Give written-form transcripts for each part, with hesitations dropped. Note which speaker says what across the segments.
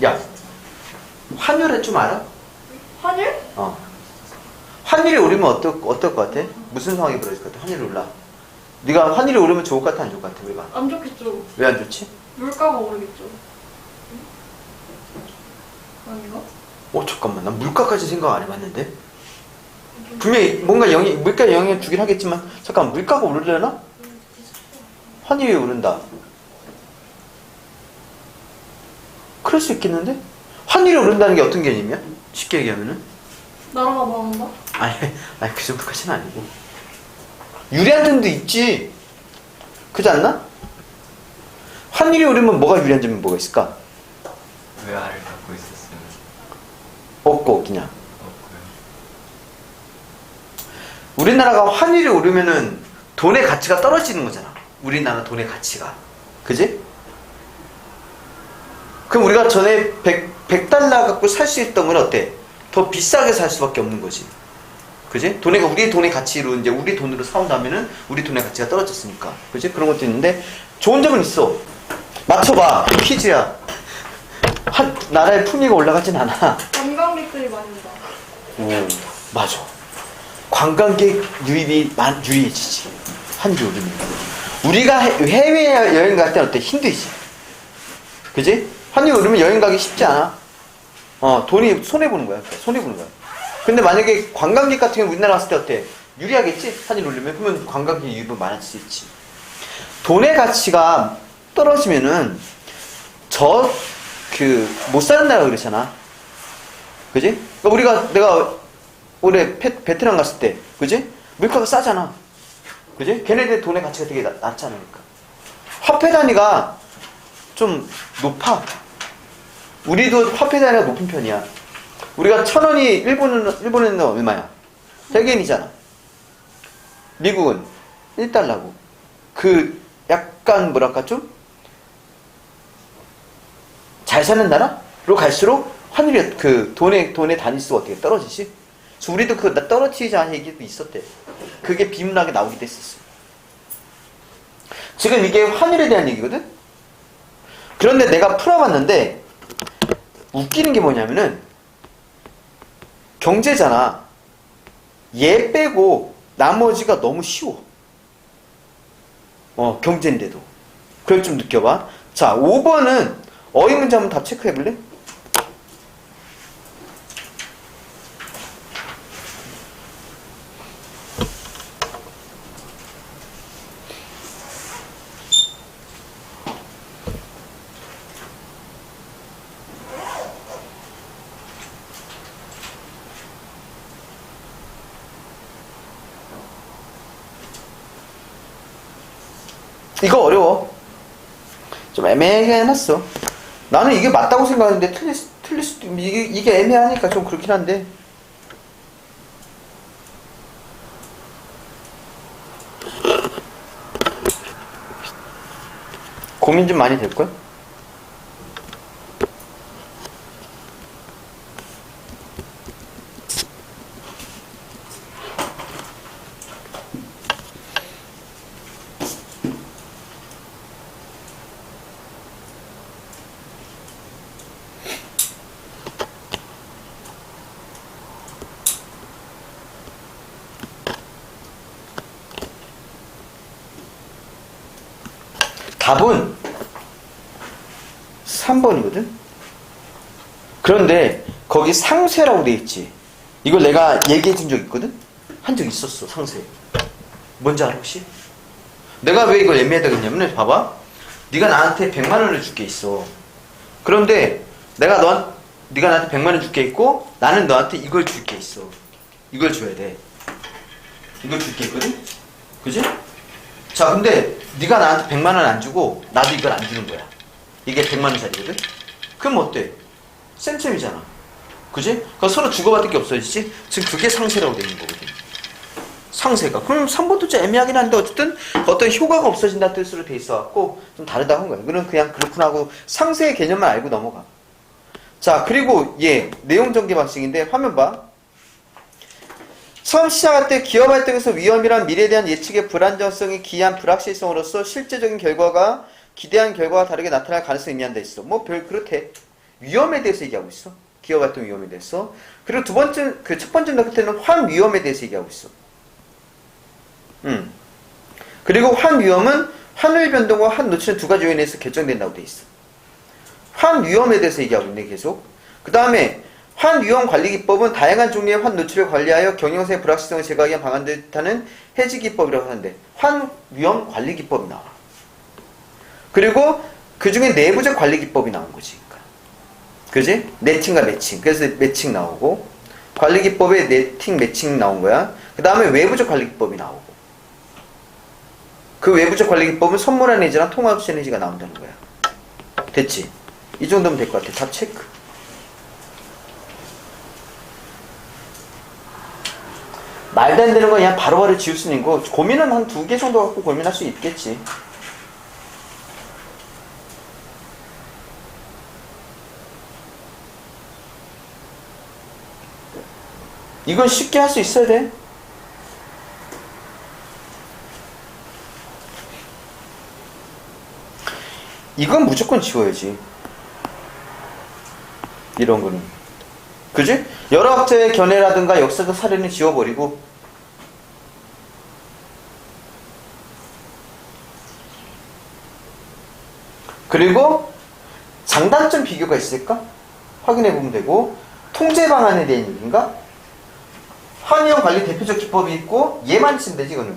Speaker 1: 야, 환율은 좀 알아?
Speaker 2: 환율?
Speaker 1: 환율이 오르면 어떨 것 같아? 무슨 상황이 벌어질 것 같아? 환율이 올라. 네가 환율이 오르면 좋을 것 같아, 안 좋을 것 같아, 우리가?
Speaker 2: 안 좋겠죠.
Speaker 1: 왜 안 좋지?
Speaker 2: 물가가 오르겠죠. 아닌가?
Speaker 1: 잠깐만, 난 물가까지 생각 안 해봤는데? 분명히 뭔가 물가에 영향을 주긴 하겠지만, 잠깐, 물가가 오르려나? 환율이 오른다. 그럴 수 있겠는데? 환율이 오른다는 게 어떤 개념이야? 쉽게 얘기하면은?
Speaker 2: 나라가 망한다?
Speaker 1: 아니, 그 정도까지는 아니고. 유리한 점도 있지. 그렇지 않나? 환율이 오르면 뭐가 유리한 점이 뭐가 있을까?
Speaker 3: 외화를 갖고 있었으면
Speaker 1: 없고, 그냥.
Speaker 3: 없고요.
Speaker 1: 우리나라가 환율이 오르면은 돈의 가치가 떨어지는 거잖아. 우리나라 돈의 가치가. 그지? 그럼 우리가 전에 100달러 갖고 살 수 있던 건 어때? 더 비싸게 살 수밖에 없는 거지. 그지? 우리 돈의 가치로 이제 우리 돈으로 사온다면은 우리 돈의 가치가 떨어졌으니까. 그지? 그런 것도 있는데 좋은 점은 있어. 맞춰봐. 퀴즈야. 한 나라의 품위가 올라가진 않아.
Speaker 2: 관광객들이 많이 온다.
Speaker 1: 오, 맞아. 관광객 유입이 유리해지지. 환율이 오르면. 우리가 해외여행 갈 때는 어때? 힘들지. 그지? 환율이 오르면 여행 가기 쉽지 않아. 돈이 손해보는 거야. 손해보는 거야. 근데 만약에 관광객 같은 경우 우리나라 왔을 때 어때? 유리하겠지? 환율이 오르면. 그러면 관광객 유입은 많아질 수 있지. 돈의 가치가 떨어지면은 못 사는 나라가 그렇잖아. 그지? 그러니까 내가 올해 베트남 갔을 때, 그지? 물가가 싸잖아. 그지? 걔네들 돈의 가치가 되게 낮잖아. 그러니까. 화폐 단위가 좀 높아. 우리도 화폐 단위가 높은 편이야. 우리가 1,000원이 일본은 얼마야? 세겐이잖아. 미국은 1달러고. 약간 뭐랄까 좀 잘 사는 나라로 갈수록 환율이 돈의 단위수가 어떻게 떨어지지? 그래서 우리도 떨어지지 않은 얘기도 있었대. 그게 비문학에 나오기도 했었어. 지금 이게 환율에 대한 얘기거든? 그런데 내가 풀어봤는데 웃기는 게 뭐냐면은 경제잖아. 얘 빼고 나머지가 너무 쉬워. 경제인데도. 그걸 좀 느껴봐. 자, 5번은 어휘 문제 한번 다 체크해볼래? 이거 어려워. 좀 애매하게 해놨어. 나는 이게 맞다고 생각하는데 틀릴 수도 이게 애매하니까 좀 그렇긴 한데. 고민 좀 많이 될걸? 답은 3번이거든? 그런데 거기 상쇄라고 돼 있지. 이걸 내가 얘기해 준 적 있거든? 한 적 있었어, 상쇄. 뭔지 알아 혹시? 내가 왜 이걸 애매하다고 했냐면 봐봐. 네가 나한테 100만 원을 줄 게 있어. 그런데 네가 나한테 100만 원 줄 게 있고 나는 너한테 이걸 줄 게 있어. 이걸 줘야 돼. 이걸 줄 게 있거든? 그지? 자, 근데 네가 나한테 100만 원 안 주고 나도 이걸 안 주는 거야. 이게 100만 원짜리거든? 그럼 어때? 쌤쌤이잖아. 그지? 그럼 서로 주고받을 게 없어지지? 지금 그게 상세라고 되는 거거든. 상세가. 그럼 3번도 좀 애매하긴 한데 어쨌든 어떤 효과가 없어진다는 뜻으로 돼 있어갖고 좀 다르다고 한 거야. 그럼 그냥 그렇구나 하고 상세의 개념만 알고 넘어가. 자, 그리고 내용 전개 방식인데 화면 봐. 처음 시작할 때 기업 활동에서 위험이란 미래에 대한 예측의 불안정성이 기이한 불확실성으로서 실제적인 결과가 기대한 결과와 다르게 나타날 가능성이 의미한다 했어. 그렇대. 위험에 대해서 얘기하고 있어. 기업 활동 위험에 대해서. 그리고 첫 번째 끝에는 환 위험에 대해서 얘기하고 있어. 그리고 환 위험은 환율 변동과 환 노출의 두 가지 요인에서 결정된다고 돼 있어. 환 위험에 대해서 얘기하고 있네, 계속. 그 다음에 환 위험 관리 기법은 다양한 종류의 환 노출을 관리하여 경영상의 불확실성을 제거하기 위한 방안들을 뜻하는 해지 기법이라고 하는데, 환 위험 관리 기법이 나와. 그리고 그 중에 내부적 관리 기법이 나온 거지. 그지? 네팅과 매칭. 그래서 매칭 나오고, 관리 기법에 네팅, 매칭 나온 거야. 그 다음에 외부적 관리 기법이 나오고, 그 외부적 관리 기법은 선물한 해지랑 통합수신 해지가 나온다는 거야. 됐지? 이 정도면 될 것 같아. 답 체크. 말도 안 되는 거 그냥 바로바로 지울 수는 있고, 고민은 한 2개 정도 갖고 고민할 수 있겠지. 이건 쉽게 할 수 있어야 돼. 이건 무조건 지워야지. 이런 거는. 그지? 여러 학자의 견해라든가 역사적 사례는 지워버리고, 그리고 장단점 비교가 있을까? 확인해보면 되고, 통제 방안에 대한 얘기인가? 환위험 관리 대표적 기법이 있고 얘만 있으면 되지 이거는.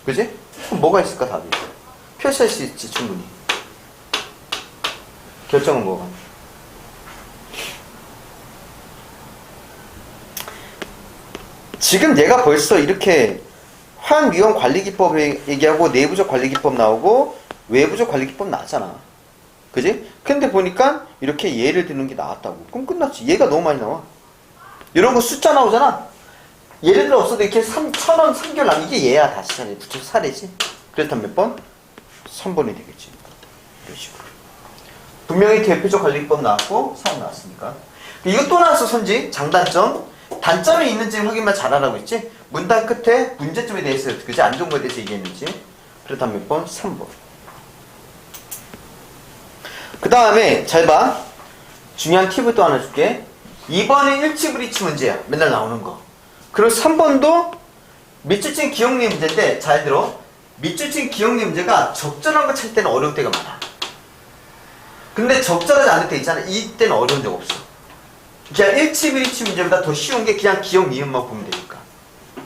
Speaker 1: 그지? 그럼 뭐가 있을까 답이? 표시할 수 있지 충분히. 결정은 뭐가? 지금 얘가 벌써 이렇게 환위험 관리 기법 얘기하고 내부적 관리 기법 나오고 외부적 관리 기법 나왔잖아. 그지? 근데 보니까 이렇게 예를 드는 게 나왔다고. 그럼 끝났지. 얘가 너무 많이 나와. 이런 거 숫자 나오잖아. 예를 들어 없어도 이렇게 3,000원 3개월 남 이게 얘야 다시 붙여서 사례지. 그렇다면 몇 번? 3번이 되겠지. 이런 식으로. 분명히 대표적 관리법 나왔고 사업 나왔으니까. 이거 또 나왔어. 선지 장단점. 단점이 있는지 확인만 잘하라고 했지. 문단 끝에 문제점에 대해서 그지 안 좋은 거에 대해서 얘기했는지. 그렇다면 몇 번? 3번. 그 다음에 잘 봐. 중요한 팁을 또 하나 줄게. 2번은 일치 브리치 문제야. 맨날 나오는 거. 그리고 3번도 밑줄친 기억리 문제인데 잘 들어. 밑줄친 기억리 문제가 적절한 거 찾을 때는 어려울 때가 많아. 근데 적절하지 않을 때 있잖아. 이때는 어려운 적 없어. 그냥 일치 브리치 문제보다 더 쉬운 게 그냥 기억 니은만 보면 되니까.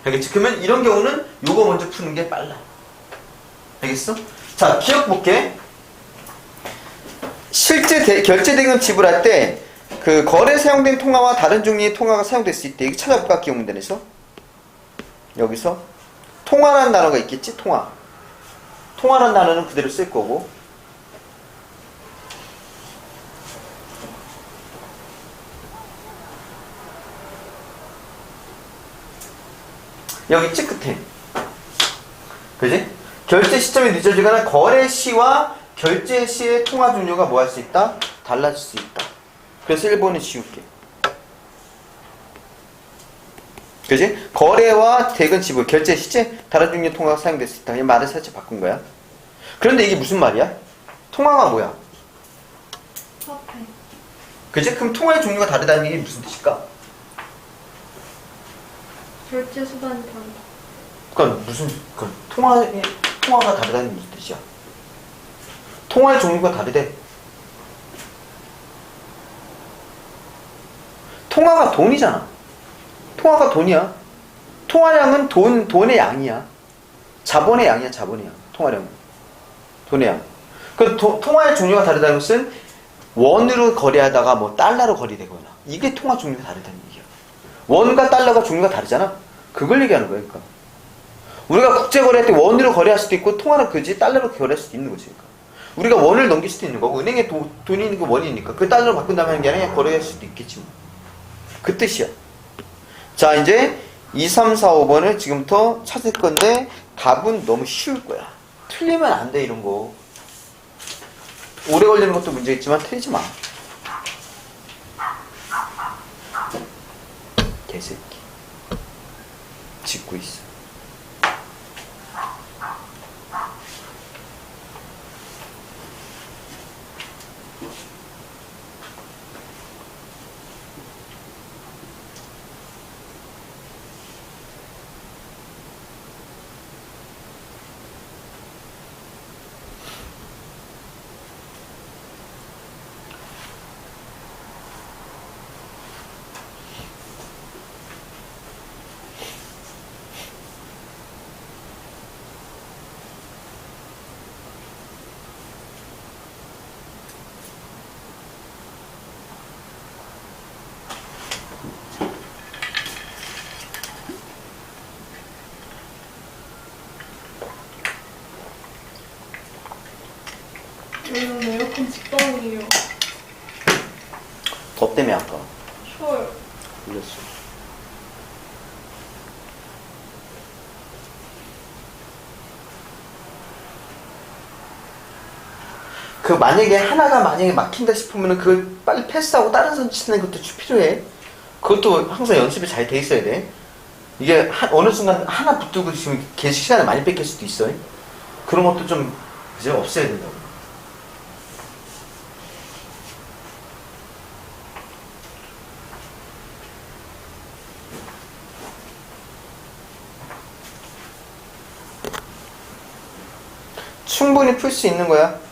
Speaker 1: 알겠지? 그러면 이런 경우는 요거 먼저 푸는 게 빨라. 알겠어? 자, 기억 볼게. 실제 결제 대금 지불할 때 그 거래 사용된 통화와 다른 종류의 통화가 사용됐을 때 이거 찾아볼까? 기억 문단에서 여기서 통화라는 단어가 있겠지? 통화라는 단어는 그대로 쓸 거고, 여기 있지? 끝에 그지? 결제 시점이 늦어지거나 거래 시와 결제 시의 통화 종류가 뭐 할 수 있다? 달라질 수 있다. 그래서 1번은 지울게. 그지? 거래와 대금 지불, 결제 시제, 다른 종류의 통화가 사용될 수 있다. 그냥 말을 살짝 바꾼 거야. 그런데 이게 무슨 말이야? 통화가 뭐야?
Speaker 2: 화폐.
Speaker 1: 그지? 그럼 통화의 종류가 다르다는 게 무슨 뜻일까?
Speaker 2: 결제 수단이 다르다.
Speaker 1: 그러니까 무슨 통화가 다르다는 게 무슨 뜻이야? 통화의 종류가 다르대. 통화가 돈이잖아. 통화가 돈이야. 통화량은 돈의 양이야. 자본의 양이야, 자본의 양. 통화량은. 돈의 양. 그 통화의 종류가 다르다는 것은 원으로 거래하다가 뭐 달러로 거래되거나 이게 통화 종류가 다르다는 얘기야. 원과 달러가 종류가 다르잖아. 그걸 얘기하는 거야, 그러니까. 우리가 국제 거래할 때 원으로 거래할 수도 있고 통화는 그지 달러로 거래할 수도 있는 거지. 그러니까. 우리가 원을 넘길 수도 있는 거고 은행에 돈이 있는 게 원이니까 그 달러로 바꾼다면 하는 게 아니라 거래할 수도 있겠지 뭐. 그 뜻이야. 자, 이제 2, 3, 4, 5번을 지금부터 찾을 건데 답은 너무 쉬울 거야. 틀리면 안 돼, 이런 거. 오래 걸리는 것도 문제겠지만 틀리지 마. 개새끼. 짖고 있어.
Speaker 2: 2번이요.
Speaker 1: 더 때문에 아까
Speaker 2: 헐.
Speaker 1: 올렸어. 그 만약에 하나가 만약에 막힌다 싶으면은 그걸 빨리 패스하고 다른 선 치는 것도 필요해. 그것도 항상 연습이 잘 돼 있어야 돼. 이게 어느 순간 하나 붙들고 지금 계속 시간을 많이 뺏길 수도 있어. 그런 것도 좀 이제 없애야 된다고. 충분히 풀 수 있는 거야.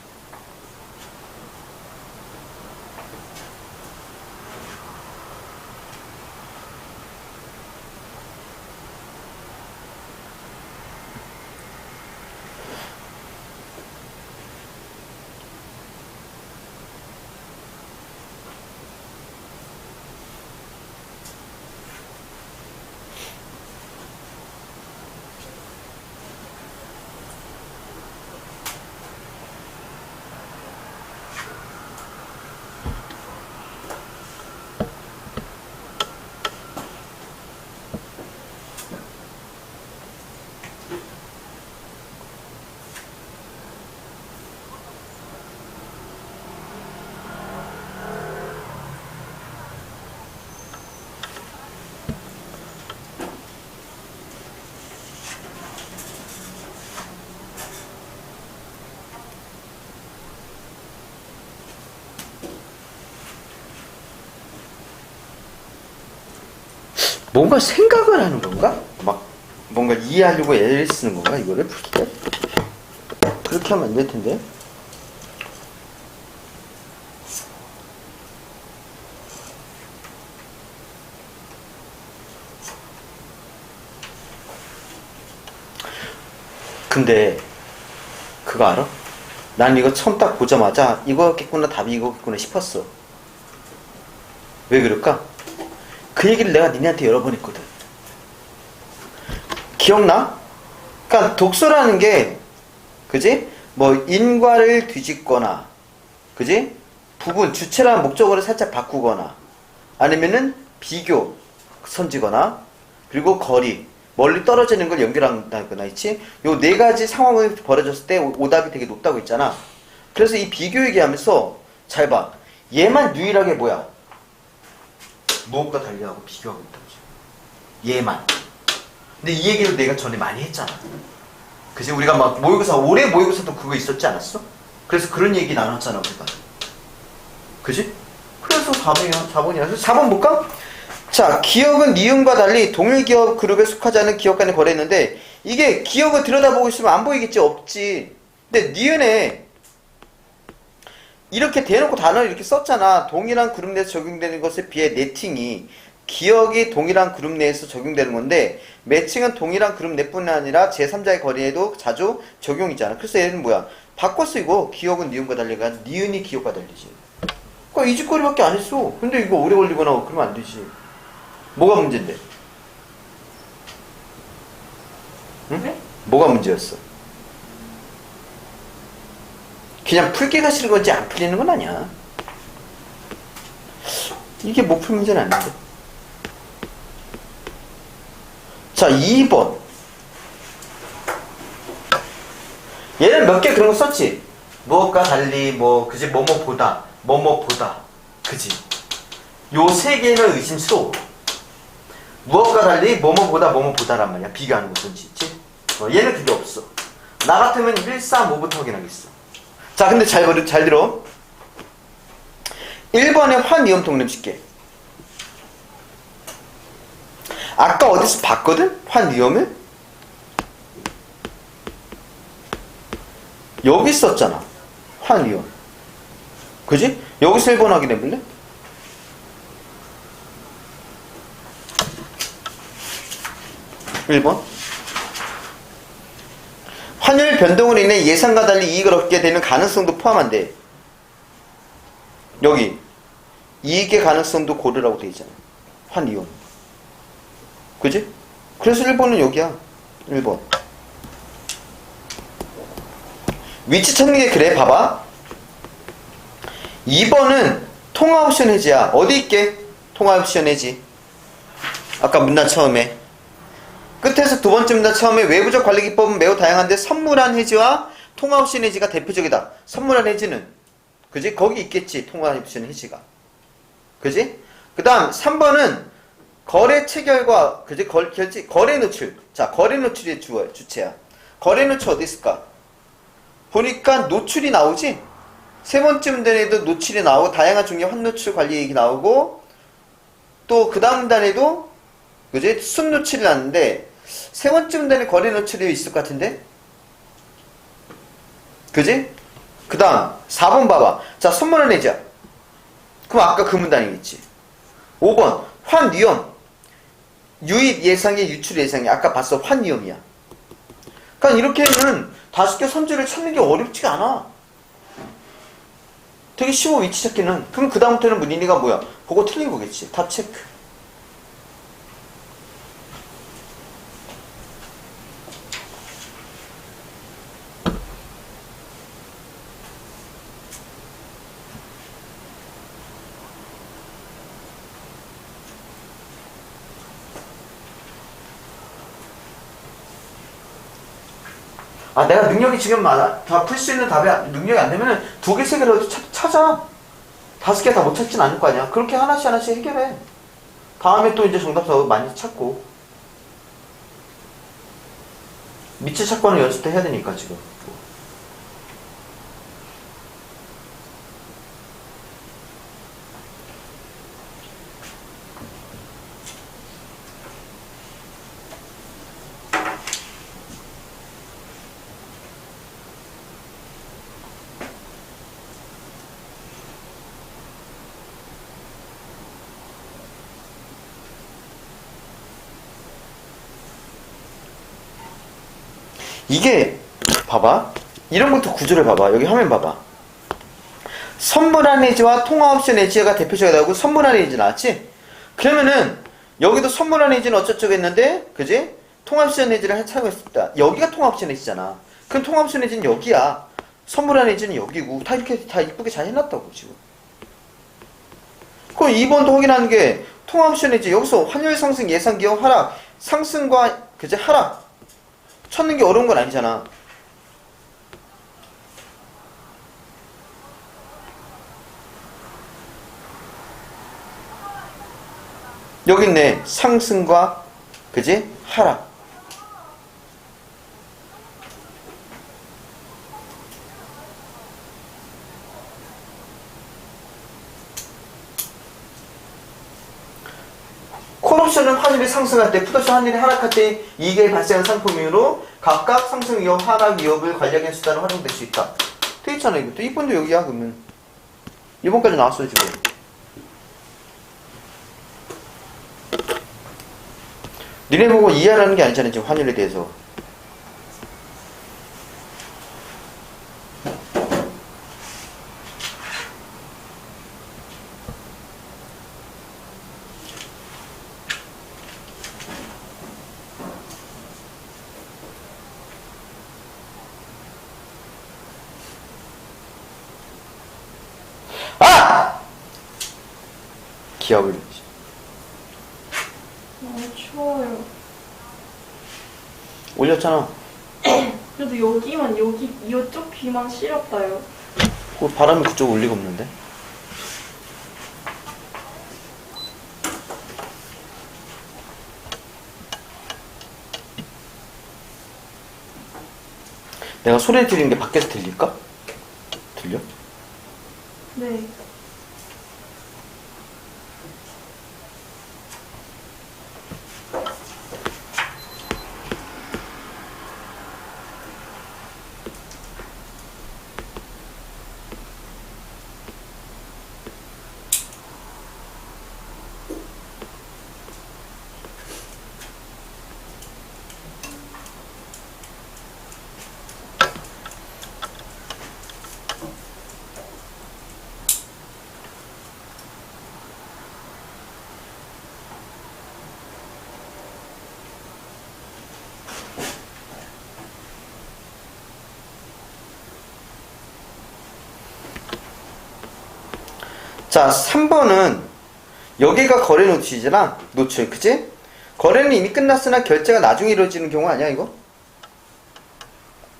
Speaker 1: 뭔가 생각을 하는 건가? 막 뭔가 이해하려고 애를 쓰는 건가? 이거를 풀 때? 그렇게 하면 안 될 텐데. 근데 그거 알아? 난 이거 처음 딱 보자마자 이거겠구나, 답이 이거겠구나 싶었어. 왜 그럴까? 그 얘기를 내가 니네한테 여러 번 했거든. 기억나? 그러니까 독서라는 게, 그지? 뭐 인과를 뒤집거나, 그지? 부분, 주체라는 목적어를 살짝 바꾸거나, 아니면은 비교, 선지거나, 그리고 거리, 멀리 떨어지는 걸 연결한다거나, 있지? 요 네 가지 상황이 벌어졌을 때 오답이 되게 높다고 했잖아. 그래서 이 비교 얘기하면서 잘 봐. 얘만 유일하게 뭐야? 무엇과 달리하고 비교하고 있다고. 얘만. 근데 이 얘기를 내가 전에 많이 했잖아. 그치? 우리가 막 모의고사, 올해 모의고사도 그거 있었지 않았어? 그래서 그런 얘기 나눴잖아, 우리가. 그치? 그래서 4번이야. 그래서 4번 볼까? 자, 기억은 니은과 달리 동일 기억 그룹에 속하지 않은 기억 간의 거래했는데, 이게 기억을 들여다보고 있으면 안 보이겠지? 없지. 근데 니은에 이렇게 대놓고 단어를 이렇게 썼잖아. 동일한 그룹 내에서 적용되는 것에 비해 네팅이 기억이 동일한 그룹 내에서 적용되는 건데, 매칭은 동일한 그룹 내뿐 아니라 제3자의 거리에도 자주 적용이잖아. 그래서 얘는 뭐야? 바꿔 쓰이고 기억은 니은과 달리가 니은이 기억과 달리지. 그러니까 이 짓거리밖에 안 했어. 근데 이거 오래 걸리거나 그러면 안 되지. 뭐가 문제인데? 응?
Speaker 2: 네?
Speaker 1: 뭐가 문제였어? 그냥 풀기가 싫은 건지 안 풀리는 건 아니야. 이게 못 풀 문제는 아닌데. 자, 2번. 얘는 몇 개 그런 거 썼지? 무엇과 달리, 뭐, 그지? 뭐뭐보다, 뭐뭐보다. 그지? 요 세 개는 의심스러워. 무엇과 달리, 뭐뭐보다, 뭐뭐보다란 말이야. 비교하는 거 뭔지 있지? 얘는 그게 없어. 나 같으면 1, 4, 5부터 확인하겠어. 자, 근데 잘 들어. 1번에 환이음 동름 칠게. 아까 어디서 봤거든? 환이음을? 여기 있었잖아. 환이음. 그지? 여기서 1번 확인해 볼래? (1번) 환율 변동으로 인해 예상과 달리 이익을 얻게 되는 가능성도 포함한데, 여기 이익의 가능성도 고르라고 되어 있잖아. 환이용. 그지? 그래서 1번은 여기야. 1번. 위치 찾는 게 그래. 봐봐. 2번은 통화 옵션 해지야. 어디 있게? 통화 옵션 해지. 아까 문단 처음에. 끝에서 두 번째 문단 처음에 외부적 관리 기법은 매우 다양한데 선물한 해지와 통화 옵션 해지가 대표적이다. 선물한 해지는 그지? 거기 있겠지. 통화 옵션 해지가. 그지? 그 다음 3번은 거래 체결과 그지? 거래 노출. 자, 거래 노출이 주체야. 거래 노출 어디 있을까? 보니까 노출이 나오지? 세 번째 문단에도 노출이 나오고 다양한 종류의 환노출 관리 얘기 나오고 또 그 다음 문단에도 그지? 순노출이 나는데 세 번째 문단에 거래 노출이 있을 것 같은데? 그지? 그 다음 4번 봐봐. 자, 선물을 내자. 그럼 아까 그 문단이겠지. 5번 환위험. 유입 예상에 유출 예상에. 아까 봤어. 환위험이야. 그러니까 이렇게는 5개 선지를 찾는 게 어렵지가 않아. 되게 쉬워, 위치 찾기는. 그럼 그 다음부터는 문인이가 뭐야? 보고 틀린 거겠지. 다 체크. 아, 내가 능력이 지금 많아. 다 풀 수 있는 답이 능력이 안 되면은 2개, 3개라도 찾아. 5개 다 못 찾진 않을 거 아니야. 그렇게 하나씩 해결해. 다음에 또 이제 정답 더 많이 찾고. 미치 찾고는 연습도 해야 되니까, 지금. 이게 봐봐. 이런 것도 구조를 봐봐. 여기 화면 봐봐. 선물한 해지와 통화 옵션 해지가 대표적이라고. 선물한 해지 나왔지? 그러면은 여기도 선물한 해지는 어쩌저쩌고 했는데 그지? 통화 옵션 해지를 사용했습니다. 여기가 통화 옵션 해지잖아. 그럼 통화 옵션 해지는 여기야. 선물한 해지는 여기고. 다 이렇게 다 이쁘게 잘 해놨다고 지금. 그럼 2번도 확인하는 게 통화 옵션 해지. 여기서 환율 상승 예상 기업 하락. 상승과 그지? 하락 찾는 게 어려운 건 아니잖아. 여기 있네. 상승과 그지? 하락. 콜옵션은 환율이 상승할 때, 풋옵션 환율이 하락할 때 이익이 발생하는 상품이므로 각각 상승 위협, 하락 위협을 관리하기 수단으로 활용될 수 있다. 돼 있잖아, 이것도. 2번도 여기야, 그러면. 2번까지 나왔어요, 지금. 니네 보고 이해하라는 게 아니잖아, 지금 환율에 대해서. 기압을
Speaker 2: 너무 추워요.
Speaker 1: 올렸잖아.
Speaker 2: 그래도 여기만 이쪽 귀만 시렵다요.
Speaker 1: 그 바람이 그쪽 올 리가 없는데. 내가 소리 들리는 게 밖에서 들릴까? 들려?
Speaker 2: 네.
Speaker 1: 자, 3번은 여기가 거래 노출이잖아. 노출, 그치? 거래는 이미 끝났으나 결제가 나중에 이루어지는 경우 아니야, 이거?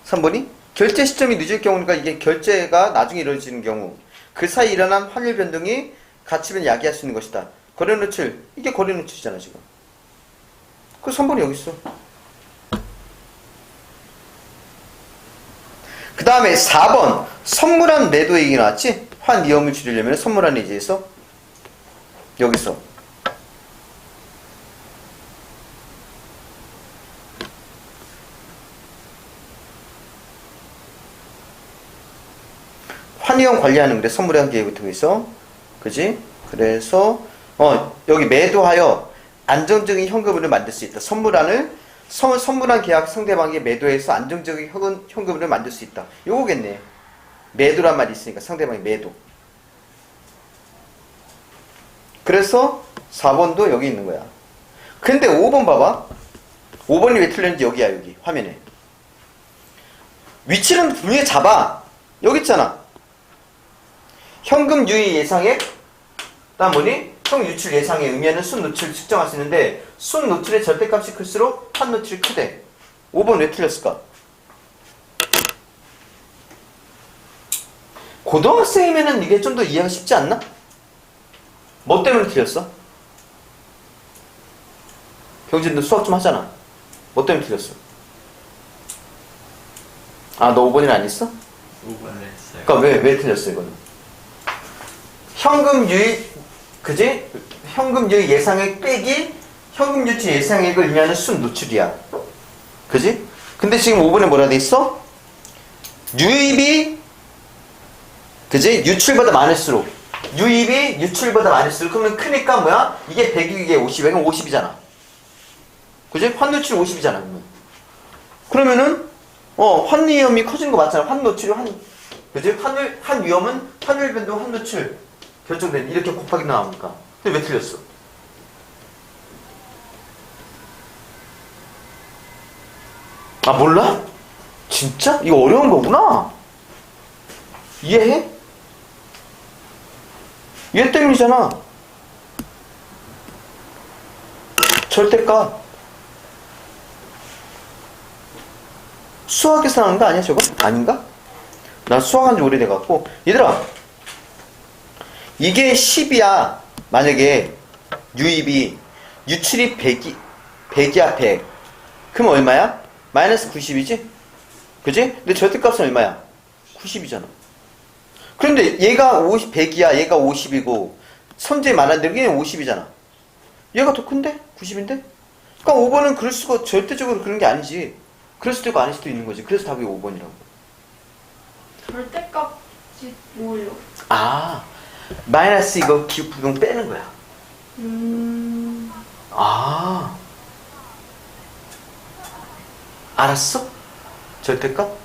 Speaker 1: 3번이? 결제 시점이 늦을 경우니까 이게 결제가 나중에 이루어지는 경우. 그 사이 일어난 환율 변동이 가치면 야기할 수 있는 것이다. 거래 노출. 이게 거래 노출이잖아, 지금. 그 3번이 여기 있어. 그 다음에 4번. 선물한 매도 얘기 나왔지? 환 위험을 줄이려면 선물한 예제에서 여기서 환위험 관리하는 그래 선물한 계획부터 해서 그지? 그래서 여기 매도하여 안정적인 현금을 만들 수 있다. 선물한 계약 상대방에게 매도해서 안정적인 현금을 만들 수 있다. 요거겠네. 매도란 말이 있으니까 상대방이 매도. 그래서 4번도 여기 있는 거야. 근데 5번 봐봐. 5번이 왜 틀렸는지 여기야, 여기 화면에. 위치는 분명히 잡아. 여기 있잖아. 현금 유의 예상액, 다음 뭐니? 총 유출 예상에 의미하는 순 노출을 측정할 수 있는데 순 노출의 절대값이 클수록 환 노출이 크대. 5번 왜 틀렸을까? 고등학생이면은 이게 좀 더 이해가 쉽지 않나? 뭐 때문에 틀렸어? 경진 너 수학 좀 하잖아. 뭐 때문에 틀렸어? 아, 너 5번이나 안 했어?
Speaker 3: 5번을 했어요.
Speaker 1: 그러니까 왜 틀렸어 이거는? 현금 유입, 그지? 현금 유입 예상액 빼기 현금 유출 예상액을 의미하는 순 노출이야. 그지? 근데 지금 5번에 뭐라 돼 있어? 유입이, 그지? 유출보다 많을수록. 유입이 유출보다 많을수록. 그러면 크니까 뭐야? 이게 100이 이게 50, 이건 50이잖아. 그지? 환노출 50이잖아, 그러면은, 환위험이 커지는 거 맞잖아. 환노출이 그지? 환위험은 환율 변동, 환노출 결정된, 이렇게 곱하기 나오니까. 근데 왜 틀렸어? 아, 몰라? 진짜? 이거 어려운 거구나? 이해해? 얘 때문이잖아. 절대값. 수학에서 나오는 거 아니야, 저거? 아닌가? 난 수학한 지 오래돼갖고. 얘들아, 이게 10이야. 만약에 유입이, 유출이 100이야, 100. 그럼 얼마야? 마이너스 90이지? 그지? 근데 절대값은 얼마야? 90이잖아. 그런데 얘가 100이야, 얘가 50이고, 선제에 많은데 얘는 50이잖아. 얘가 더 큰데? 90인데? 그러니까 5번은 그럴 수가, 절대적으로 그런 게 아니지. 그럴 수도 있고 아닐 수도 있는 거지. 그래서 답이 5번이라고.
Speaker 2: 절대값이 뭐예요?
Speaker 1: 아, 마이너스 이거 기억 부동 빼는 거야. 아, 알았어? 절대값?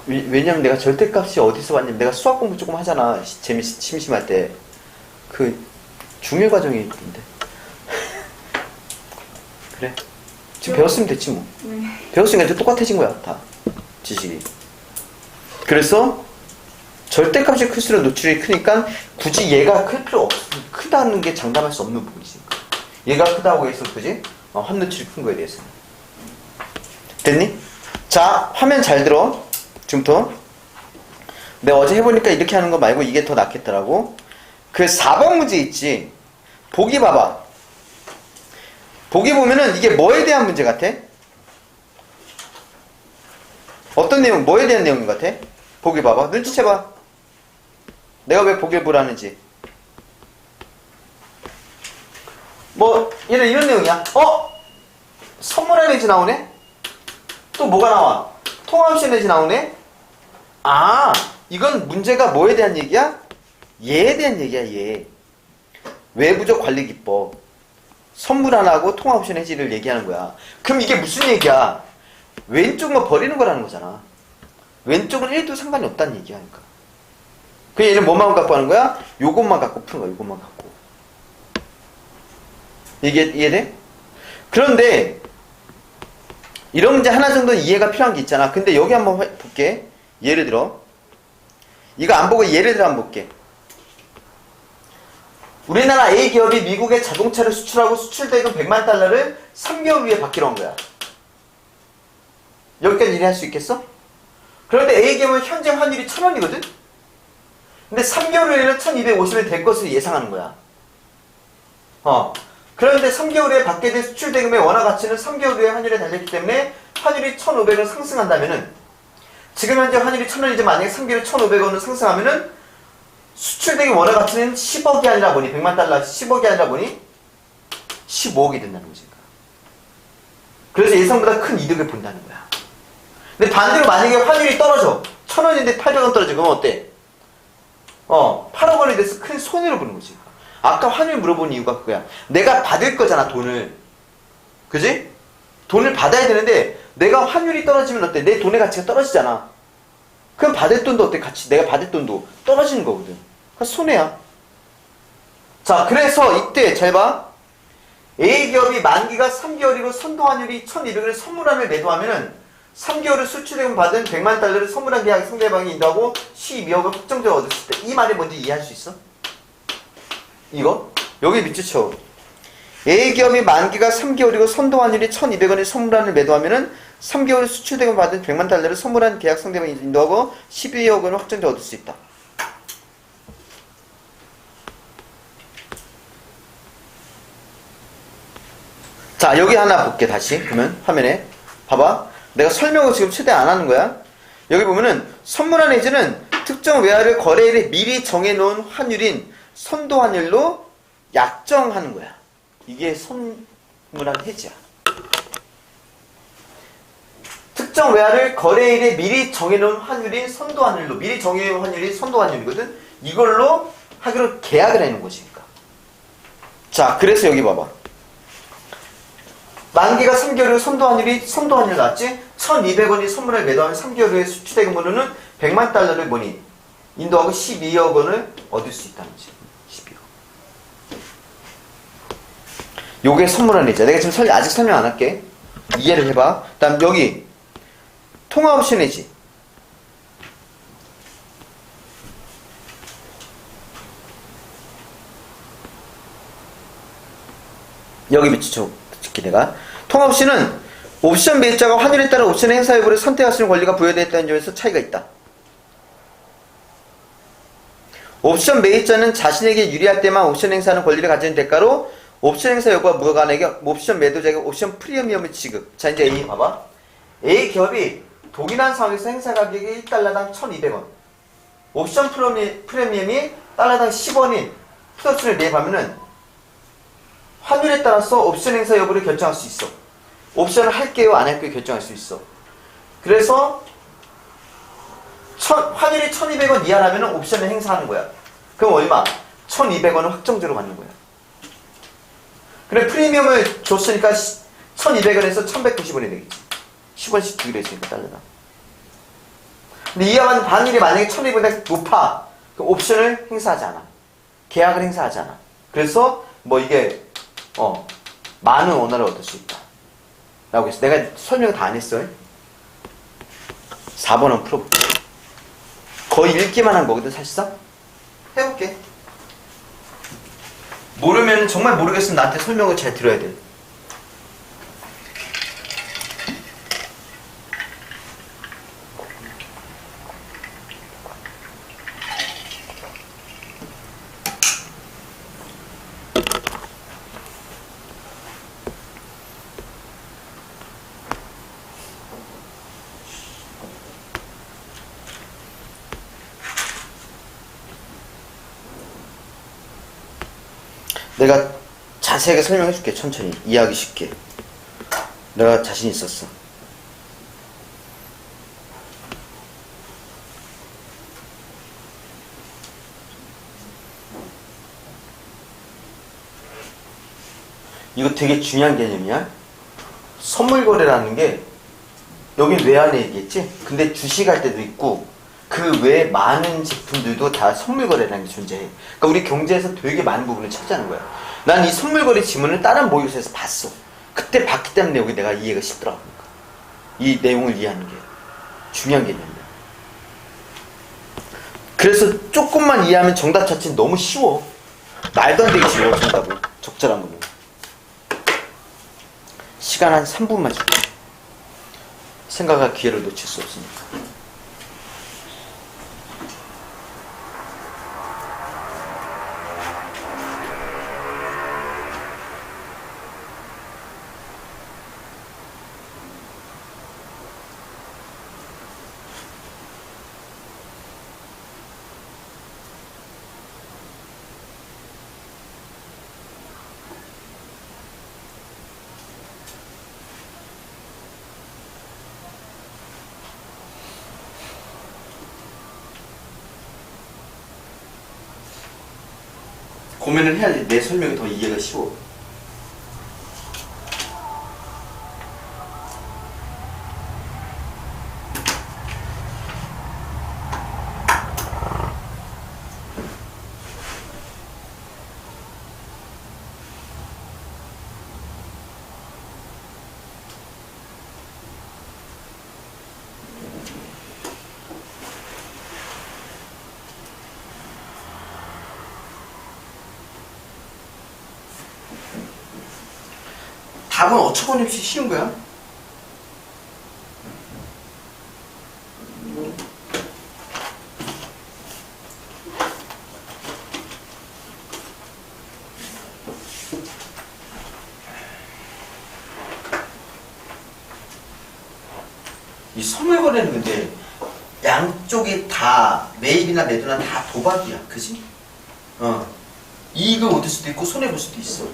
Speaker 1: 왜냐면 내가 절대값이 어디서 왔냐면 내가 수학 공부 조금 하잖아. 심심할 때. 그 중요 과정이 있던데. 그래. 지금 배웠으면 됐지 뭐.
Speaker 2: 네.
Speaker 1: 배웠으니까 이제 똑같아진 거야, 다. 지식이. 그래서 절대값이 클수록 노출이 크니까 굳이 얘가 크다는 게 장담할 수 없는 부분이니까. 얘가 크다고 해서 그지? 환노출이 큰 거에 대해서. 됐니? 자, 화면 잘 들어. 지금부터. 내가 어제 해보니까 이렇게 하는 거 말고 이게 더 낫겠더라고. 그 4번 문제 있지? 보기 봐봐. 보기 보면은 이게 뭐에 대한 문제 같아? 어떤 내용, 뭐에 대한 내용인 것 같아? 보기 봐봐. 눈치채봐. 내가 왜 보기를 보라는지. 얘는 이런 내용이야. 선물한 내지 나오네? 또 뭐가 나와? 통합시 내지 나오네? 아, 이건 문제가 뭐에 대한 얘기야? 얘에 대한 얘기야, 얘. 외부적 관리 기법. 선물안하고 통합옵션 해지를 얘기하는 거야. 그럼 이게 무슨 얘기야? 왼쪽만 버리는 거라는 거잖아. 왼쪽은 1도 상관이 없다는 얘기야. 그러니까. 그 얘는 뭐만 갖고 하는 거야? 요것만 갖고 푸는 거야. 요것만 갖고. 이해돼? 그런데 이런 문제 하나 정도는 이해가 필요한 게 있잖아. 근데 여기 한번 볼게. 예를 들어 이거 안 보고 예를 들어 한번 볼게. 우리나라 A기업이 미국에 자동차를 수출하고 수출대금 100만 달러를 3개월 후에 받기로 한 거야. 여기까지 이해할 수 있겠어? 그런데 A기업은 현재 환율이 1,000원이거든? 근데 3개월 후에는 1,250원 될 것으로 예상하는 거야. 그런데 3개월 후에 받게 된 수출대금의 원화 가치는 3개월 후에 환율에 달렸기 때문에 환율이 1,500원 상승한다면은, 지금 현재 환율이 1,000원이지만 만약에 3개월 1,500원으로 상승하면은 수출대금 원화 가치는 10억이 아니라 보니, 100만 달러 10억이 아니라 보니 15억이 된다는 거지. 그래서 예상보다 큰 이득을 본다는 거야. 근데 반대로 만약에 환율이 떨어져, 1,000원인데 800원 떨어져. 그러면 어때? 8억 원이 돼서 큰 손해를 보는 거지. 아까 환율 물어본 이유가 그거야. 내가 받을 거잖아, 돈을. 그지? 돈을 받아야 되는데 내가 환율이 떨어지면 어때? 내 돈의 가치가 떨어지잖아. 그럼 받을 돈도 어때? 같이 내가 받을 돈도 떨어지는 거거든. 그러니까 손해야. 자, 그래서 이때 잘 봐. A기업이 만기가 3개월이고 선도환율이 1,200원을 선물환을 매도하면은 3개월을 수출대금 받은 100만 달러를 선물한 계약 상대방이 인도하고 12억을 확정적으로 얻었을 때, 이 말이 뭔지 이해할 수 있어? 이거? 여기 밑줄 쳐. A기업이 만기가 3개월이고 선도환율이 1,200원의 선물환을 매도하면은 3개월 수출대금 받은 100만 달러를 선물한 계약 상대방이 인도하고 12억 원을 확정적으로 얻을 수 있다. 자, 여기 하나 볼게. 다시 그러면 화면에 봐봐. 내가 설명을 지금 최대한 안 하는 거야. 여기 보면은 선물한 해지는 특정 외화를 거래일에 미리 정해놓은 환율인 선도환율로 약정하는 거야. 이게 선물한 해지야. 특정 외화를 거래일에 미리 정해놓은 환율인 선도환율로, 미리 정해놓은 환율이 선도환율이거든. 이걸로 하기로 계약을 해놓은 것이니까. 자, 그래서 여기 봐봐. 만기가 3개월 후 선도환율 나왔지? 1,200원이 선물을 매도하면 3개월 후에 수출대금으로는 100만 달러를 뭐니? 인도하고 12억 원을 얻을 수 있다는 거지. 12억. 요게 선물한 해지야. 내가 지금 아직 설명 안 할게. 이해를 해봐. 다음 여기 통화옵션 해지. 여기 밑줄 쳐. 내가 통합옵션은 옵션 매입자가 환율에 따라 옵션 행사 여부를 선택할 수 있는 권리가 부여되어 있다는 점에서 차이가 있다. 옵션 매입자는 자신에게 유리할 때만 옵션 행사하는 권리를 가지는 대가로 옵션 행사 여부와 무관하게 옵션 매도자에게 옵션 프리미엄을 지급. 자, 이제 A 봐봐. A 기업이 동일한 상황에서 행사 가격이 1달러당 1,200원, 옵션 프리미엄이 달러당 10원인 풋옵션을 매입하면은 환율에 따라서 옵션 행사 여부를 결정할 수 있어. 옵션을 할게요, 안 할게요 결정할 수 있어. 그래서 환율이 1,200원 이하라면 옵션을 행사하는 거야. 그럼 얼마? 1,200원을 확정적으로 받는 거야. 그래, 프리미엄을 줬으니까 1,200원에서 1,190원이 되겠지. 10원씩 주기로 했으니까 달러당. 근데 이하만 환율이 만약에 1,200원보다 높아. 그럼 옵션을 행사하지 않아. 계약을 행사하지 않아. 그래서 뭐 이게 많은 원화를 얻을 수 있다 라고 했어. 내가 설명을 다 안 했어. 4번 한번 풀어볼게. 거의 읽기만 한 거거든 사실상. 해볼게. 모르면 정말 모르겠으면 나한테 설명을 잘 들어야 돼. 내가 자세하게 설명해 줄게. 천천히 이해하기 쉽게. 내가 자신 있었어. 이거 되게 중요한 개념이야. 선물 거래라는 게 여기 외환에 얘기했지? 근데 주식할 때도 있고 그 외에 많은 제품들도 다 선물거래라는 게 존재해. 그러니까 우리 경제에서 되게 많은 부분을 차지하는 거야. 난 이 선물거래 지문을 다른 모의고사에서 봤어. 그때 봤기 때문에 여기 내가 이해가 쉽더라고. 이 내용을 이해하는 게 중요한 개념이야. 그래서 조금만 이해하면 정답 자체는 너무 쉬워. 말도 안 되게 쉬워, 정답은. 적절한 거는. 시간 한 3분만 줄게. 생각할 기회를 놓칠 수 없으니까. 고민을 해야지 내 설명이 더 이해가 쉬워. 답은 어처구니없이 쉬운 거야. 이 선물거래는 근데 양쪽이 다 매입이나 매도나 다 도박이야. 그지? 이익을 얻을 수도 있고 손해볼 수도 있어.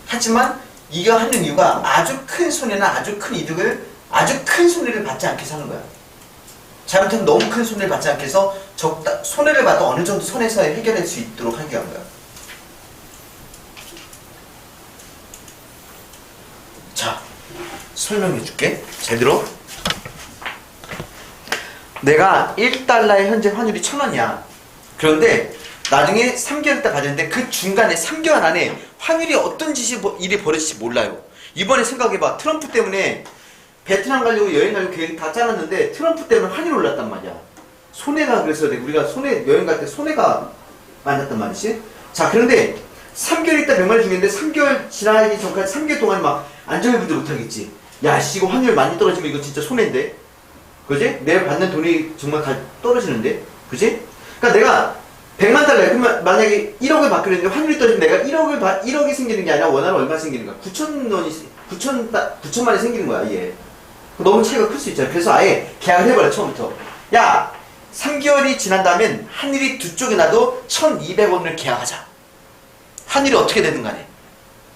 Speaker 1: 하지만 이거 하는 이유가 아주 큰 손해나 아주 큰 이득을, 아주 큰 손해를 받지 않게 하는 거야. 잘못하면 너무 큰 손해를 받지 않게 해서 손해를 봐도 어느 정도 선에서 해결할 수 있도록 하게 한 거야. 자, 설명해 줄게. 잘 들어. 내가 1달러의 현재 환율이 1,000원이야. 그런데 나중에 3개월 있다 가졌는데 그 중간에 3개월 안에 환율이 어떤 일이 벌어질지 몰라요. 이번에 생각해봐. 트럼프 때문에 베트남 가려고 여행 가려고 계획 다 짜놨는데 트럼프 때문에 환율이 올랐단 말이야. 손해가, 그래서 우리가 여행 갈 때 손해가 많이 났단 말이지. 자, 그런데 3개월 있다 병마를 중인데 3개월 지나기 전까지 3개월 동안 막 안정해보지 못하겠지. 야, 씨, 이거 환율 많이 떨어지면 이거 진짜 손해인데. 그지? 내가 받는 돈이 정말 다 떨어지는데. 그지? 그러니까 내가 100만 달러야. 그러면 만약에 1억을 받기로 했는데 환율이 떨어지면 내가 1억이 생기는 게 아니라 원화로 얼마 생기는 거야? 9천만이 생기는 거야, 얘. 너무 차이가 클 수 있잖아. 그래서 아예 계약을 해버려, 처음부터. 야, 3개월이 지난 다음엔 환율이 두 쪽에 나도 1,200원을 계약하자. 환율이 어떻게 되든 간에.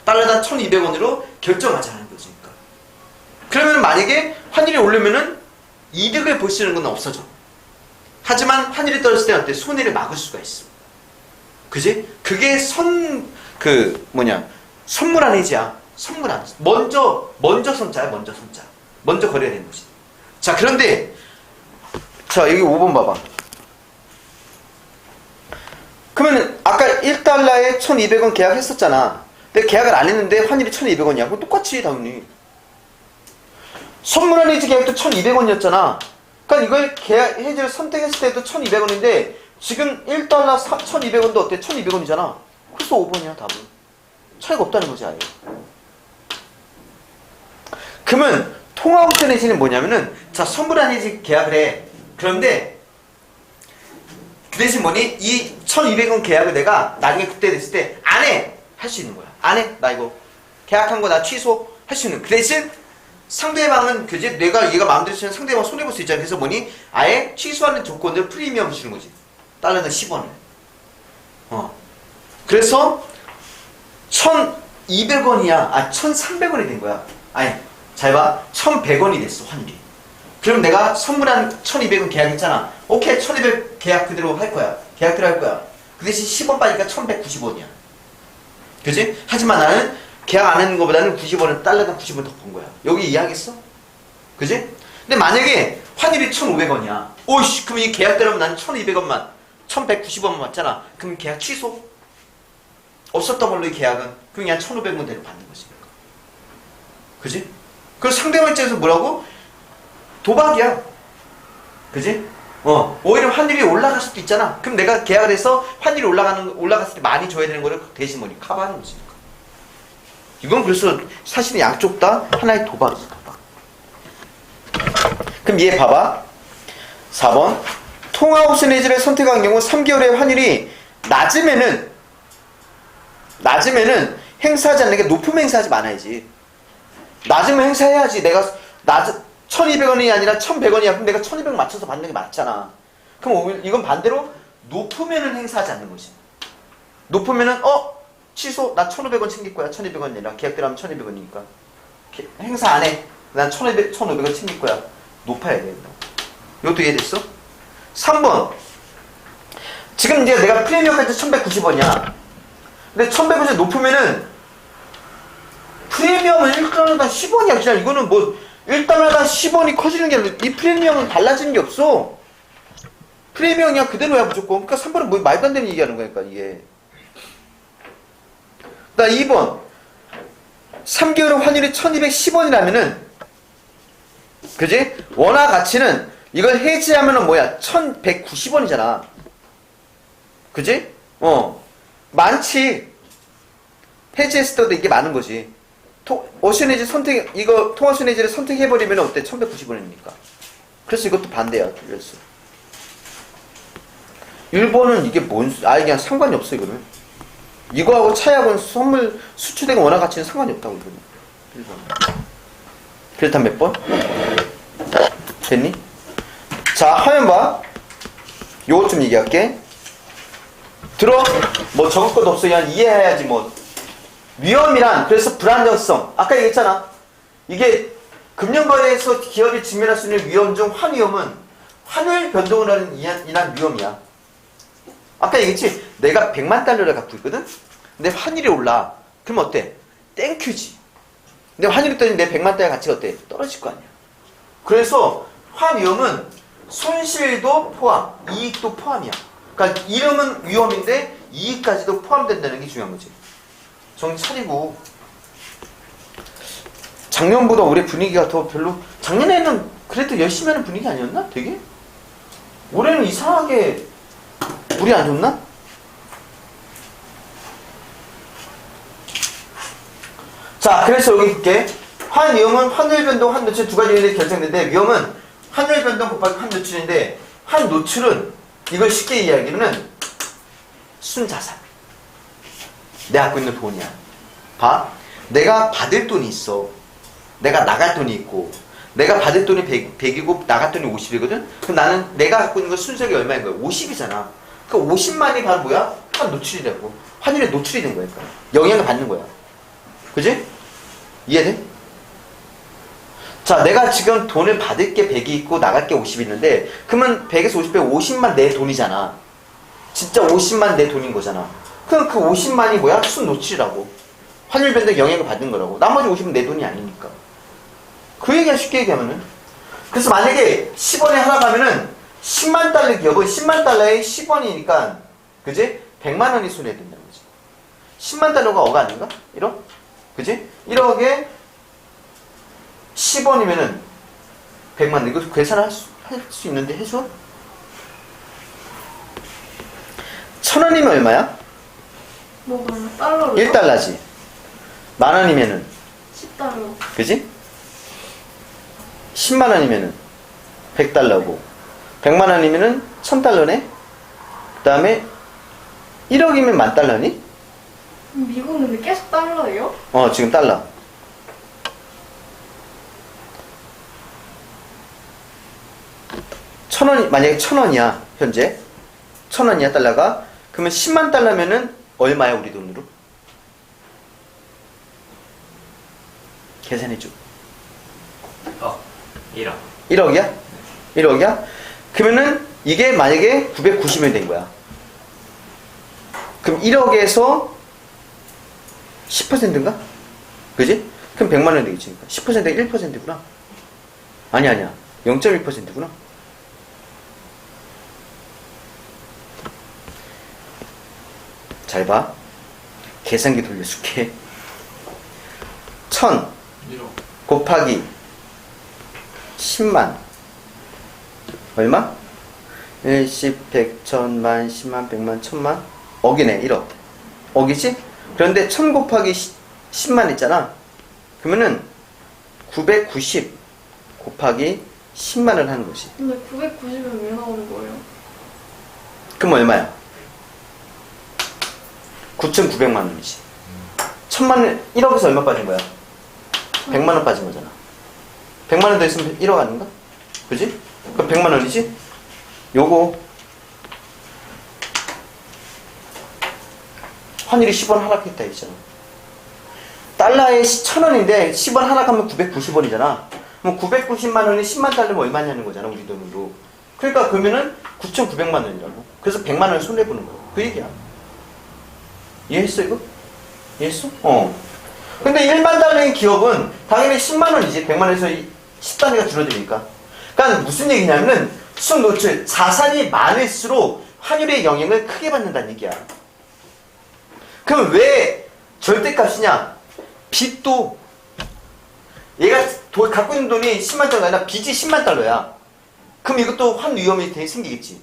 Speaker 1: 달러당 1,200원으로 결정하자는 거지. 그러면 만약에 환율이 오르면은 이득을 볼 수 있는 건 없어져. 하지만 환율이 떨어질 때 어때? 손해를 막을 수가 있어. 그지? 그게 선물한 해지야. 선물한. 먼저 선자야, 먼저 선자. 먼저 거래가 되는 거지. 자, 그런데, 자, 여기 5번 봐봐. 그러면, 아까 1달러에 1,200원 계약했었잖아. 근데 계약을 안 했는데 환율이 1,200원이야. 그럼 똑같이, 당연히. 선물한 해지 계약도 1,200원이었잖아. 그러니까 이걸 해지를 선택했을 때도 1,200원인데 지금 1달러 1,200원도 어때? 1,200원이잖아. 그래서 5번이야, 답은. 차이가 없다는 거지, 아예. 그러면 통화옵션 해지는 뭐냐면은, 자, 선물한 해지 계약을 해. 그런데 그 대신 뭐니? 이 1,200원 계약을 내가 나중에 그때 됐을 때 안 해! 할 수 있는 거야. 안 해! 나 이거 계약한 거 나 취소! 할 수 있는. 그 대신 상대방은, 그지? 얘가 마음대로 쓰면 상대방 손해볼 수 있잖아. 그래서 뭐니? 아예 취소하는 조건들 프리미엄을 주는 거지. 달러는 10원을. 그래서 1,200원이야. 1,300원이 된 거야. 아니, 잘 봐. 1,100원이 됐어, 환율이. 그럼 내가 선물한 1,200원 계약했잖아. 오케이, 1,200 계약 그대로 할 거야. 계약대로 할 거야. 그 대신 10원 빠니까 1,190원이야. 그지? 하지만 나는 계약 안 하는 것보다는 90원은 달러당 90원 더 번 거야. 여기 이해하겠어? 그지? 근데 만약에 환율이 1,500원이야. 오이씨, 그럼 이 계약대로면 나는 1,200원만, 1,190원만 맞잖아. 그럼 계약 취소? 없었던 걸로 이 계약은. 그럼 그냥 1,500원 대로 받는 거지. 그지? 그래서 상대방 입장에서 뭐라고? 도박이야. 그지? 오히려 환율이 올라갈 수도 있잖아. 그럼 내가 계약을 해서 환율이 올라갔을 때 많이 줘야 되는 거를 대신 뭐니? 커버하는 거지. 이건 그래서 사실은 양쪽 다 하나의 도박이지, 도박. 그럼 얘 봐봐. 4번. 통화 옵션 해지를 선택한 경우 3개월의 환율이 낮으면은 행사하지 않는 게 높으면 행사하지 말아야지. 낮으면 행사해야지. 내가 1200원이 아니라 1100원이야. 그럼 내가 1200 맞춰서 받는 게 맞잖아. 그럼 이건 반대로 높으면은 행사하지 않는 거지. 높으면은 취소. 나 1500원 챙길 거야. 1200원 아니라 계약대로 하면 1200원이니까 행사 안 해. 난 1500원 챙길 거야. 높아야 돼. 이것도 이해됐어? 3번. 지금 이제 내가 프리미엄까지 1190원이야. 근데 1190원 높으면은 프리미엄은 1달러당 10원이야. 그냥 이거는 뭐 1달러당 10원이 커지는 게 아니라 이 프리미엄은 달라지는 게 없어. 프리미엄이 그냥 그대로야 무조건. 그러니까 3번은 뭐 말도 안 되는 얘기하는 거니까 이게. 나 2번. 3개월은 환율이 1210원이라면은 그지? 원화 가치는 이걸 해지하면은 뭐야? 1190원이잖아. 그지? 많지. 해지했을 때도 이게 많은 거지. 오션해지 통화오션해지를 선택해버리면 어때? 1190원이니까. 그래서 이것도 반대야. 그래서 1번은 이게 그냥 상관이 없어, 이거는. 이거하고 차이하고는 선물 수출된 원화 가치는 상관이 없다고, 이거는. 1번. 그렇다면 몇 번? 됐니? 자, 화면 봐. 요것 좀 얘기할게. 들어? 뭐 적을 것도 없어. 그냥 이해해야지, 뭐. 위험이란, 그래서 불안정성. 아까 얘기했잖아. 이게 금융거래에서 기업이 직면할 수 있는 위험 중 환위험은 환율 변동을 인한 위험이야. 아까 얘기했지? 내가 100만 달러를 갖고 있거든? 근데 환율이 올라. 그럼 어때? 땡큐지. 근데 환율이 떨어지면 내 100만 달러 가치가 어때? 떨어질 거 아니야. 그래서 환위험은 손실도 포함, 이익도 포함이야. 그러니까 이름은 위험인데 이익까지도 포함된다는 게 중요한 거지. 정신 차리고. 작년보다 올해 분위기가 더 별로. 작년에는 그래도 열심히 하는 분위기 아니었나? 되게? 올해는 이상하게 물이 안 좋나? 자, 그래서 여기 볼게. 환위험은 환율 변동, 환 노출 두 가지 요인에 결정되는데, 위험은 환율 변동 곱하기 환 노출인데, 환 노출은 이걸 쉽게 이야기하면 순자산. 내가 갖고 있는 돈이야. 봐. 내가 받을 돈이 있어. 내가 나갈 돈이 있고, 내가 받을 돈이 100이고 나갈 돈이 50이거든? 그럼 나는 내가 갖고 있는 건 순수하게 얼마인 거야? 50이잖아. 그 50만이 바로 뭐야? 환 노출이라고. 환율에 노출이 된 거야. 그러니까. 영향을 받는 거야. 그지? 이해돼? 자, 내가 지금 돈을 받을 게 100이 있고 나갈 게 50이 있는데, 그러면 100에서 50 빼고 50만 내 돈이잖아. 진짜 50만 내 돈인 거잖아. 그럼 그 50만이 뭐야? 순 노출이라고. 환율 변동에 영향을 받는 거라고. 나머지 50은 내 돈이 아니니까. 그 얘기야, 쉽게 얘기하면은. 그래서 만약에 10원에 하나 가면은 10만 달러 기업은 10만 달러에 10원이니까, 그지? 100만 원이 손해야 된다는 거지. 10만 달러가 어가 아닌가? 1억? 그지? 1억에 10원이면은 100만 원. 이거 계산할 수 있는데 해줘? 1000원이면 얼마야?
Speaker 2: 뭐 그러면 달러로?
Speaker 1: 1달러지. 만 원이면은
Speaker 2: 10달러.
Speaker 1: 그지? 10만 원이면은 100달러고 100만 원이면은 1000달러네? 그 다음에 1억이면 10,000달러니?
Speaker 2: 미국은 근데 계속 달러예요?
Speaker 1: 지금 달러. 만약에 1,000원이야, 현재. 1,000원이야, 달러가. 그러면 10만 달러면은 얼마야, 우리 돈으로? 계산해줘.
Speaker 3: 1억.
Speaker 1: 1억이야? 1억이야? 그러면은 이게 만약에 990원 된 거야. 그럼 1억에서 10%인가? 그지? 그럼 100만 원 되겠지. 10%가 1%구나. 아니야. 0.1%구나. 잘 봐. 계산기 돌려줄게. 1000
Speaker 3: 1억.
Speaker 1: 곱하기 10만 얼마? 10, 100, 1000만, 10만, 100만, 1000만? 억이네, 1억. 억이지? 그런데 1000 곱하기 10만 있잖아. 그러면은 990 곱하기 10만을 하는 거지.
Speaker 2: 근데 990은 왜 나오는 거예요?
Speaker 1: 그럼 얼마야? 9,900만 원이지. 1000만원, 1억에서 얼마 빠진 거야? 100만 원 빠진 거잖아. 100만 원 더 있으면 1억 아닌가? 그지? 그럼 100만 원이지? 요거 환율이 10원 하락했다 했잖아. 달러에 1000원인데 10원 하락하면 990원이잖아. 그럼 990만 원이 10만 달러면 얼마냐는 거잖아, 우리 돈으로. 그러니까 그러면은 9,900만 원이라고. 그래서 100만 원을 손해보는 거야. 그 얘기야. 이해했어, 이거? 이해했어? 근데 1만 달러인 기업은 당연히 10만 원이지. 100만 원에서 10단위가 줄어드니까. 그러니까 무슨 얘기냐면은 수익 노출, 자산이 많을수록 환율의 영향을 크게 받는다는 얘기야. 그럼 왜 절대값이냐? 빚도 얘가 갖고 있는 돈이 10만 달러가 아니라 빚이 10만 달러야. 그럼 이것도 환 위험이 되게 생기겠지.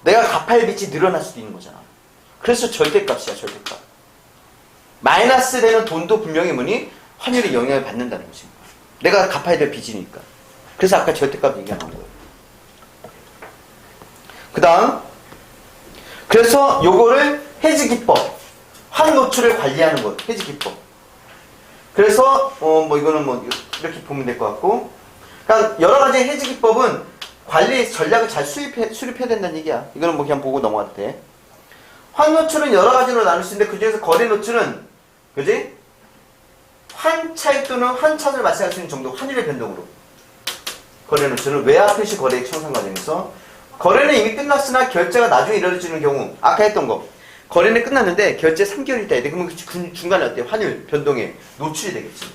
Speaker 1: 내가 갚아야 할 빚이 늘어날 수도 있는 거잖아. 그래서 절대값이야, 절대값. 마이너스 되는 돈도 분명히 뭐니? 환율의 영향을 받는다는 거지. 내가 갚아야 될 빚이니까. 그래서 아까 절대값 얘기가 나온 거예요. 그 다음, 그래서 요거를 해지 기법, 환 노출을 관리하는 것, 해지 기법. 그래서 뭐 이거는 뭐 이렇게 보면 될 것 같고, 그러니까 여러 가지 해지 기법은 관리 전략을 잘 수립해야 된다는 얘기야. 이거는 뭐 그냥 보고 넘어가도 돼. 환 노출은 여러 가지로 나눌 수 있는데 그 중에서 거래 노출은, 그지? 환 차익 또는 환 차익을 발생할 수 있는 정도, 환율의 변동으로. 거래 노출은 외화 표시 거래액 청산 과정에서 거래는 이미 끝났으나 결제가 나중에 이루어지는 경우, 아까 했던 거. 거래는 끝났는데 결제 3개월 있다 해야 돼. 그러면 중간에 어때? 환율 변동에 노출이 되겠지.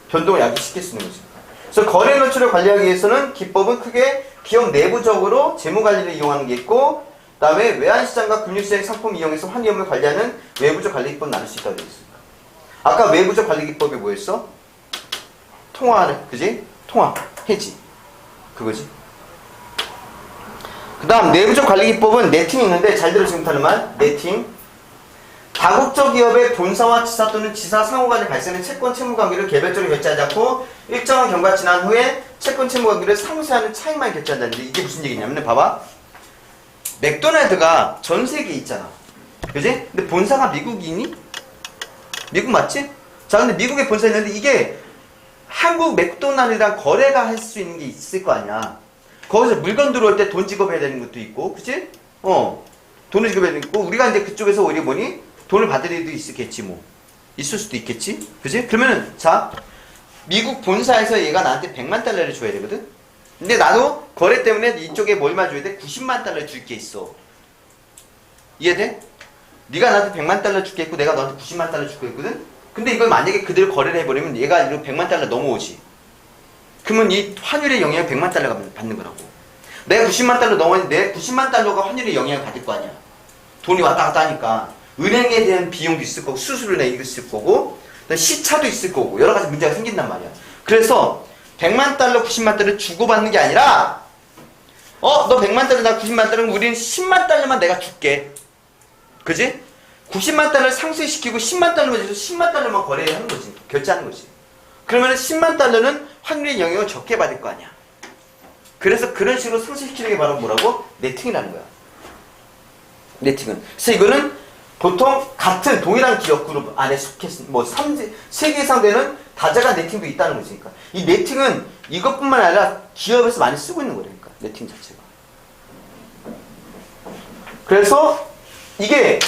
Speaker 1: 변동을 아주 쉽게 쓰는 거지. 그래서 거래 노출을 관리하기 위해서는 기법은 크게 기업 내부적으로 재무 관리를 이용하는 게 있고, 그 다음에 외환시장과 금융시장 상품 이용해서 환 위험을 관리하는 외부적 관리 기법 나눌 수 있다고 되어 있습니다. 아까 외부적 관리 기법이 뭐였어? 통화를, 그지? 통화, 해지. 그거지. 그 다음 내부적 관리 기법은 네팅이 있는데, 잘 들어 지금부터는 말, 네팅. 다국적 기업의 본사와 지사 또는 지사 상호간에 발생하는 채권 채무 관계를 개별적으로 결제하지 않고 일정한 경과가 지난 후에 채권 채무 관계를 상쇄하는 차익만 결제한다는데, 이게 무슨 얘기냐면 봐봐. 맥도날드가 전 세계에 있잖아. 그지? 근데 본사가 미국이니? 미국 맞지? 자, 근데 미국에 본사 있는데 이게 한국 맥도날드랑 거래가 할 수 있는 게 있을 거 아니야. 거기서 물건 들어올 때 돈 지급해야 되는 것도 있고, 그치? 돈을 지급해야 되는 거 있고, 우리가 이제 그쪽에서 오히려 뭐니? 돈을 받을 일도 있겠지, 뭐. 있을 수도 있겠지? 그치? 그러면은, 자, 미국 본사에서 얘가 나한테 100만 달러를 줘야 되거든? 근데 나도 거래 때문에 이쪽에 뭐 얼마 줘야 돼? 90만 달러 줄 게 있어. 이해돼? 네가 나한테 100만 달러 줄게 있고 내가 너한테 90만 달러 줄게 있거든? 근데 이걸 만약에 그대로 거래를 해버리면 얘가 이거 100만 달러 넘어오지. 그러면 이 환율의 영향을 100만 달러가 받는 거라고. 내가 90만 달러 넘어왔는데 내 90만 달러가 환율의 영향을 받을 거 아니야. 돈이 왔다 갔다 하니까 은행에 대한 비용도 있을 거고 수수료나 이거 있을 거고 시차도 있을 거고 여러 가지 문제가 생긴단 말이야. 그래서 100만 달러, 90만 달러 주고받는 게 아니라 너 100만 달러, 나 90만 달러면 우리는 10만 달러만 내가 줄게. 그지? 90만 달러를 상쇄시키고 10만 달러만 줘서 10만 달러만 거래하는 거지. 결제하는 거지. 그러면 10만 달러는 환율의 영향을 적게 받을 거 아니야. 그래서 그런 식으로 상쇄시키는 게 바로 뭐라고? 네팅이라는 거야. 네팅은. 그래서 이거는 보통 같은 동일한 기업 그룹 안에 속했, 뭐 3개 이상 되는 다자간 네팅도 있다는 거지. 그러니까 이 네팅은 이것뿐만 아니라 기업에서 많이 쓰고 있는 거라니까. 네팅 자체가. 그래서 이게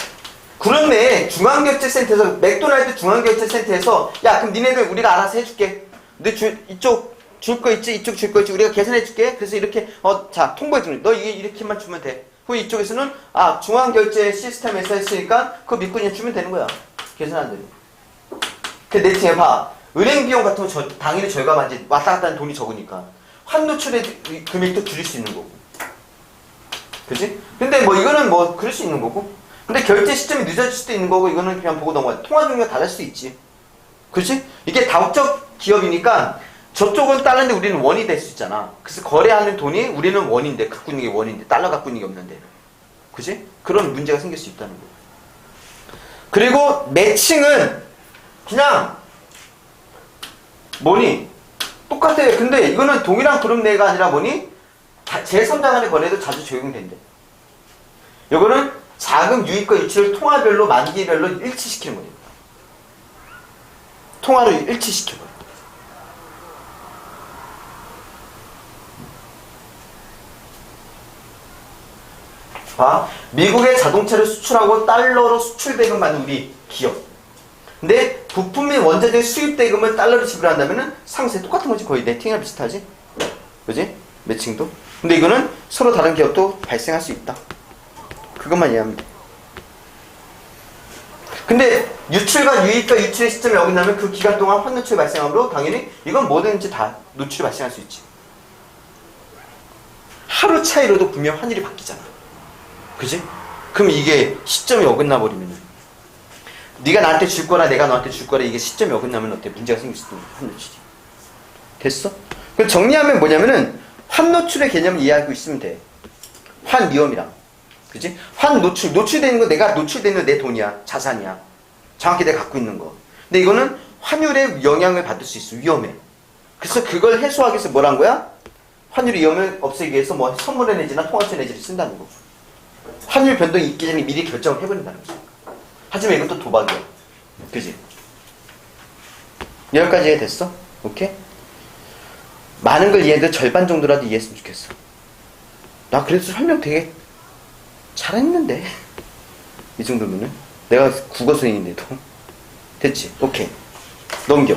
Speaker 1: 그룹 내에 중앙결제센터에서 맥도날드 중앙결제센터에서 야 그럼 니네들 우리가 알아서 해줄게. 근데 이쪽 줄 거 있지, 이쪽 줄 거 있지, 우리가 계산해줄게. 그래서 이렇게 자 통보해주는 너 이게 이렇게만 주면 돼. 그럼 이쪽에서는 중앙결제 시스템에서 했으니까 그거 믿고 그냥 주면 되는 거야. 계산 안 되는. 그 네팅에 봐. 은행 비용 같은 거 당연히 절감하지. 왔다 갔다 하는 돈이 적으니까 환 노출의 금액도 줄일 수 있는 거고. 그지? 근데 뭐 이거는 뭐 그럴 수 있는 거고. 근데 결제 시점이 늦어질 수도 있는 거고 이거는 그냥 보고 넘어가. 통화 종류가 다를 수 있지. 그치? 이게 다국적 기업이니까 저쪽은 달러인데 우리는 원이 될 수 있잖아. 그래서 거래하는 돈이 우리는 원인데 갖고 있는 게 원인데 달러 갖고 있는 게 없는데. 그지? 그런 문제가 생길 수 있다는 거야. 그리고 매칭은 그냥 뭐니? 똑같아. 근데 이거는 동일한 그룹 내가 아니라 뭐니? 제3자 간의 거래도 자주 적용된대. 이거는 자금 유입과 유출을 통화별로 만기별로 일치시키는 거예요. 통화로 일치시켜버려. 봐. 미국에 자동차를 수출하고 달러로 수출 대금 받는 우리 기업. 근데 부품 및 원자재 수입 대금을 달러로 지불한다면은 상세 똑같은 거지. 거의 네팅이랑 비슷하지. 그지? 매칭도. 근데 이거는 서로 다른 기업도 발생할 수 있다. 그것만 이해하면 돼. 근데 유출과 유입과 유출의 시점이 어긋나면 그 기간 동안 환노출이 발생하므로 당연히 이건 뭐든지 다 노출이 발생할 수 있지. 하루 차이로도 분명 환율이 바뀌잖아. 그지? 그럼 이게 시점이 어긋나 버리면은 네가 나한테 줄 거나 내가 너한테 줄 거라 이게 시점이 어긋나면 어때? 문제가 생길 수도 있는 환노출이. 됐어? 그럼 정리하면 뭐냐면은 환노출의 개념을 이해하고 있으면 돼. 환위험이랑. 그지? 환노출. 노출되는 거 내가 노출되는 거 내 돈이야. 자산이야. 정확히 내가 갖고 있는 거. 근데 이거는 환율의 영향을 받을 수 있어. 위험해. 그래서 그걸 해소하기 위해서 뭐란 거야? 환율의 위험을 없애기 위해서 뭐 선물의 내지나 통화세 내지를 쓴다는 거. 환율 변동이 있기 전에 미리 결정을 해버린다는 거죠. 하지만 이건 또 도박이야. 그지? 여기까지 이해됐어? 오케이? 많은 걸 이해해도 절반 정도라도 이해했으면 좋겠어. 나 그래도 설명 되게 잘했는데. 이 정도면은. 내가 국어수행인데도. 됐지? 오케이. 넘겨.